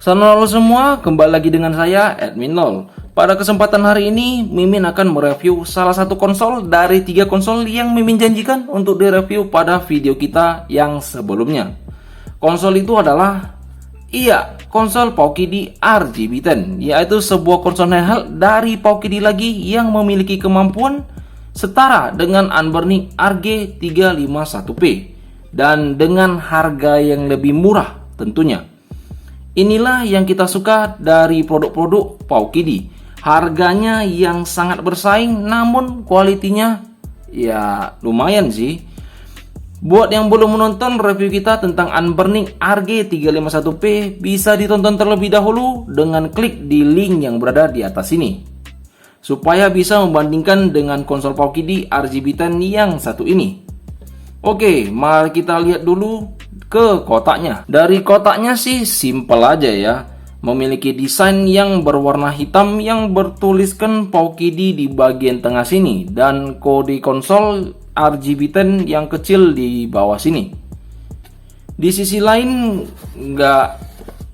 Selamat malam semua, kembali lagi dengan saya, Admin Nol. Pada kesempatan hari ini, Mimin akan mereview salah satu konsol dari 3 konsol yang Mimin janjikan untuk direview pada video kita yang sebelumnya. Konsol itu adalah, konsol PokeD RGB10, yaitu sebuah konsol handheld dari PokeD lagi yang memiliki kemampuan setara dengan Anbernic RG351P dan dengan harga yang lebih murah tentunya. Inilah yang kita suka dari produk-produk PokeD. Harganya yang sangat bersaing, namun kualitinya ya lumayan sih. Buat yang belum menonton review kita tentang Anbernic RG351P, bisa ditonton terlebih dahulu dengan klik di link yang berada di atas ini, supaya bisa membandingkan dengan konsol PokeD RGB10 yang satu ini. Oke, mari kita lihat dulu ke kotaknya. Dari kotaknya sih simple aja ya. Memiliki desain yang berwarna hitam yang bertuliskan PokeD di bagian tengah sini dan kode konsol RGB10 yang kecil di bawah sini. Di sisi lain nggak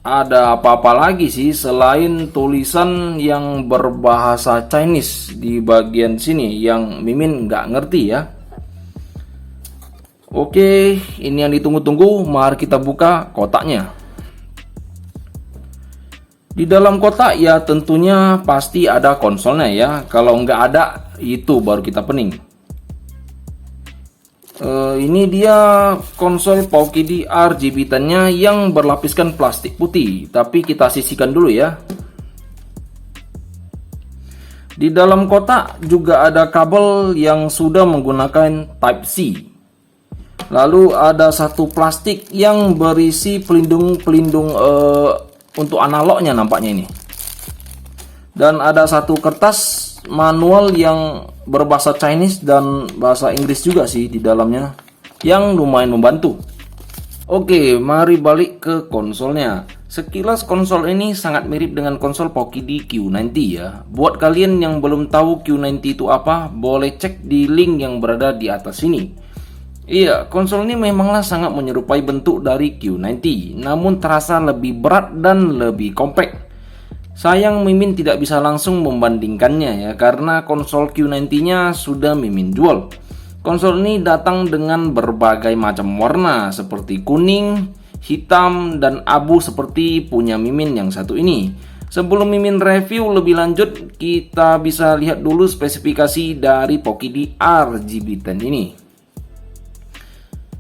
ada apa-apa lagi sih selain tulisan yang berbahasa Chinese di bagian sini yang Mimin nggak ngerti ya. Oke, ini yang ditunggu-tunggu. Mari kita buka kotaknya. Di dalam kotak ya tentunya pasti ada konsolnya ya. Kalau nggak ada, itu baru kita pening. Ini dia konsol PokeD RGB10-nya yang berlapiskan plastik putih. Tapi kita sisihkan dulu ya. Di dalam kotak juga ada kabel yang sudah menggunakan Type-C. Lalu ada satu plastik yang berisi pelindung untuk analognya nampaknya ini. Dan ada satu kertas manual yang berbahasa Chinese dan bahasa Inggris juga sih di dalamnya, yang lumayan membantu. Oke, mari balik ke konsolnya. Sekilas konsol ini sangat mirip dengan konsol PokeD Q90 ya. Buat kalian yang belum tahu Q90 itu apa, boleh cek di link yang berada di atas sini. Iya, konsol ini memanglah sangat menyerupai bentuk dari Q90, namun terasa lebih berat dan lebih compact. Sayang Mimin tidak bisa langsung membandingkannya ya, karena konsol Q90-nya sudah Mimin jual. Konsol ini datang dengan berbagai macam warna seperti kuning, hitam, dan abu seperti punya Mimin yang satu ini. Sebelum Mimin review lebih lanjut, kita bisa lihat dulu spesifikasi dari PokeD RGB10 ini.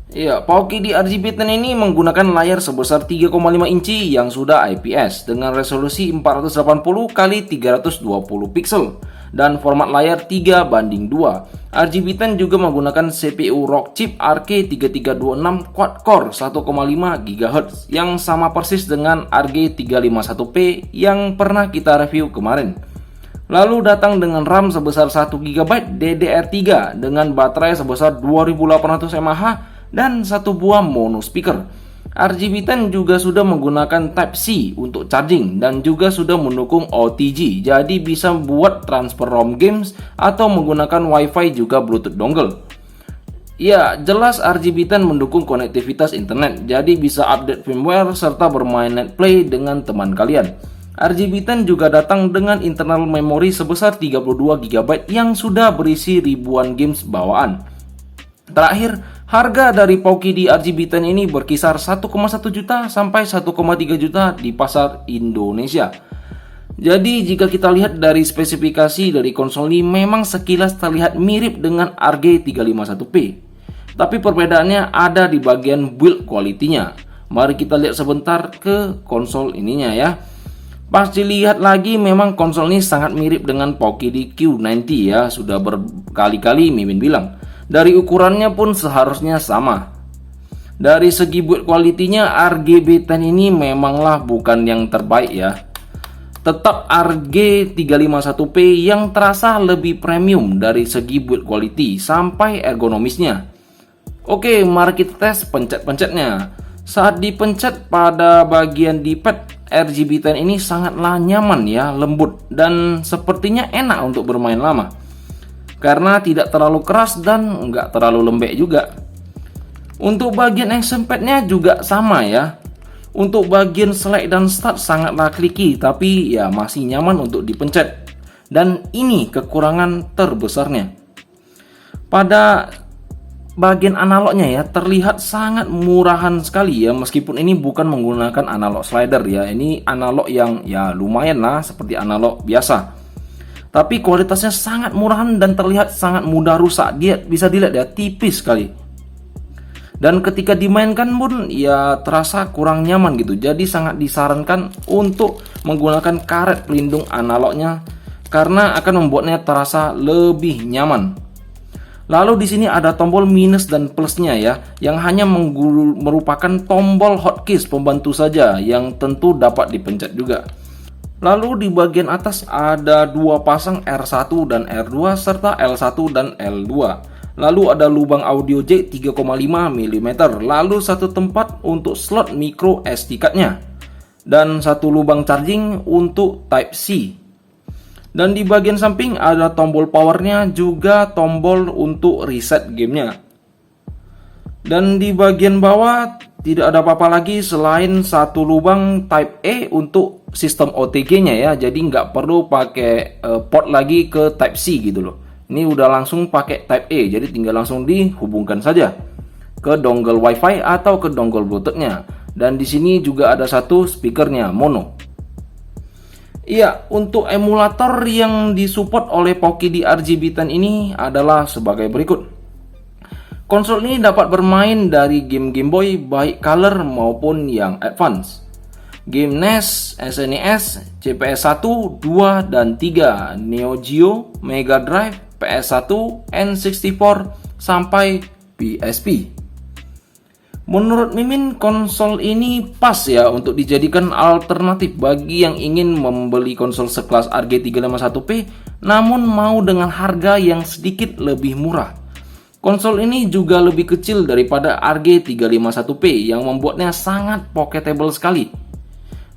Ya, PokeD RGB10 ini menggunakan layar sebesar 3,5 inci yang sudah IPS dengan resolusi 480x320 pixel dan format layar 3:2. RGB10 juga menggunakan CPU Rockchip RK3326 quad-core 1,5 GHz yang sama persis dengan RG351P yang pernah kita review kemarin. Lalu datang dengan RAM sebesar 1 GB DDR3 dengan baterai sebesar 2800 mAh dan satu buah mono speaker. RGB10 juga sudah menggunakan Type-C untuk charging dan juga sudah mendukung OTG, jadi bisa buat transfer ROM games atau menggunakan WiFi juga Bluetooth dongle. Ya, jelas RGB10 mendukung konektivitas internet, jadi bisa update firmware serta bermain netplay dengan teman kalian. RGB10 juga datang dengan internal memory sebesar 32 GB yang sudah berisi ribuan games bawaan. Terakhir, harga dari PokeD RGB10 ini berkisar 1,1 juta sampai 1,3 juta di pasar Indonesia. Jadi jika kita lihat dari spesifikasi dari konsol ini memang sekilas terlihat mirip dengan RG351P. Tapi perbedaannya ada di bagian build quality-nya. Mari kita lihat sebentar ke konsol ininya ya. Pas dilihat lagi memang konsol ini sangat mirip dengan PokeD Q90 ya. Sudah berkali-kali Mimin bilang. Dari ukurannya pun seharusnya sama. Dari segi build quality-nya RGB10 ini memanglah bukan yang terbaik ya. Tetap RG351P yang terasa lebih premium dari segi build quality sampai ergonomisnya. Oke, mari kita tes pencet-pencetnya. Saat dipencet pada bagian D-pad, RGB10 ini sangatlah nyaman ya, lembut dan sepertinya enak untuk bermain lama. Karena tidak terlalu keras dan nggak terlalu lembek juga. Untuk bagian action pad-nya juga sama ya. Untuk bagian select dan start sangatlah kliki, tapi ya masih nyaman untuk dipencet. Dan ini kekurangan terbesarnya. Pada bagian analognya ya, terlihat sangat murahan sekali ya, meskipun ini bukan menggunakan analog slider ya. Ini analog yang ya lumayan lah seperti analog biasa. Tapi kualitasnya sangat murahan dan terlihat sangat mudah rusak. Dia bisa dilihat ya, tipis sekali. Dan ketika dimainkan pun ya terasa kurang nyaman gitu. Jadi sangat disarankan untuk menggunakan karet pelindung analognya karena akan membuatnya terasa lebih nyaman. Lalu di sini ada tombol minus dan plusnya ya, yang hanya merupakan tombol hotkey pembantu saja yang tentu dapat dipencet juga. Lalu di bagian atas ada dua pasang R1 dan R2 serta L1 dan L2. Lalu ada lubang audio jack 3,5 mm, lalu satu tempat untuk slot micro SD card-nya, dan satu lubang charging untuk Type C. Dan di bagian samping ada tombol powernya, juga tombol untuk reset gamenya. Dan di bagian bawah tidak ada apa-apa lagi selain satu lubang Type A untuk sistem OTG-nya ya, jadi nggak perlu pakai port lagi ke Type C gitu loh. Ini udah langsung pakai Type A, jadi tinggal langsung dihubungkan saja ke dongle WiFi atau ke dongle Bluetooth-nya. Dan di sini juga ada satu speakernya mono. Iya, untuk emulator yang disupport oleh Poki di RGB10 ini adalah sebagai berikut. Konsol ini dapat bermain dari game Game Boy baik color maupun yang advance. Game NES, SNES, CPS 1, 2, dan 3, Neo Geo, Mega Drive, PS1, N64, sampai PSP. Menurut Mimin, konsol ini pas ya untuk dijadikan alternatif bagi yang ingin membeli konsol sekelas RG351P namun mau dengan harga yang sedikit lebih murah. Konsol ini juga lebih kecil daripada RG351P yang membuatnya sangat pocketable sekali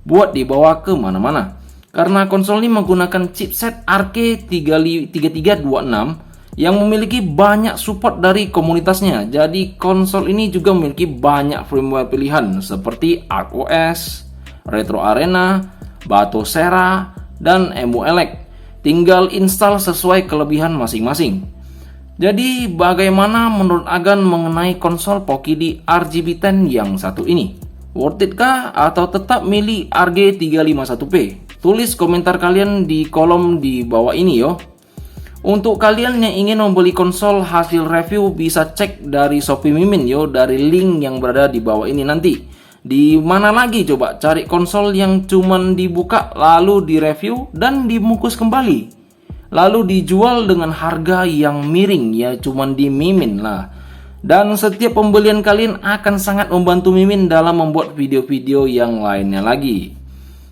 buat dibawa ke mana-mana. Karena konsol ini menggunakan chipset RK3326 yang memiliki banyak support dari komunitasnya. Jadi konsol ini juga memiliki banyak firmware pilihan seperti ArcOS, Retro Arena, Batocera, dan EmuElect. Tinggal install sesuai kelebihan masing-masing. Jadi bagaimana menurut Agan mengenai konsol Poki di RGB10 yang satu ini? Worth it kah atau tetap milih RG351P? Tulis komentar kalian di kolom di bawah ini yo. Untuk kalian yang ingin membeli konsol hasil review bisa cek dari Shopee Mimin yo, dari link yang berada di bawah ini nanti. Di mana lagi coba cari konsol yang cuman dibuka lalu direview dan dibungkus kembali, lalu dijual dengan harga yang miring ya, cuman di Mimin lah. Dan setiap pembelian kalian akan sangat membantu Mimin dalam membuat video-video yang lainnya lagi.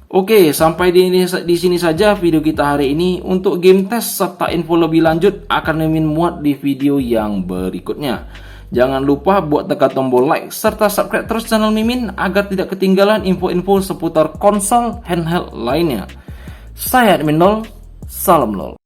Oke, sampai di sini saja video kita hari ini. Untuk game test serta info lebih lanjut akan Mimin muat di video yang berikutnya. Jangan lupa buat tekan tombol like serta subscribe terus channel Mimin agar tidak ketinggalan info-info seputar konsol handheld lainnya. Saya Admin Nol, salam LOL.